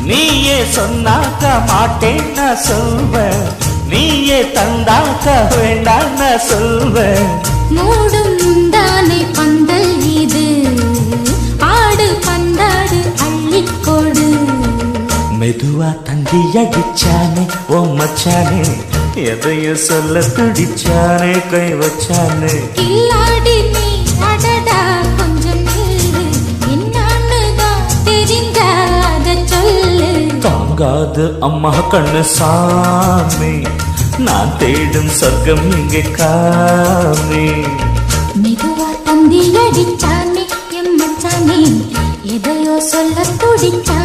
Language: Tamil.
நீயே சொன்னாக்க மாட்டேன் நான் சொல்வேன், நீயே தந்தாக்க வேண்டாம் நான் சொல்வேன். மூடும் முந்தானை பந்தல் இது, ஆடு பந்தாடு அள்ளிக்கொடு. மெதுவா தந்தி அடிச்சானே ஓ மச்சானே, எதையும் சொல்ல துடிச்சானே கை வச்சானே. கில்லாடி நீ அடடா கொஞ்சம் நில்லு, என்னான்னுதான் தெரிஞ்சாத சொல்லு. தாங்காது அம்மா கண்ணு சாமி, நான் தேடும் சொர்க்கம் இங்கே காமி. மெதுவா தந்தி அடிச்சானே எம் மச்சானே, எதையோ சொல்ல துடிச்சானே.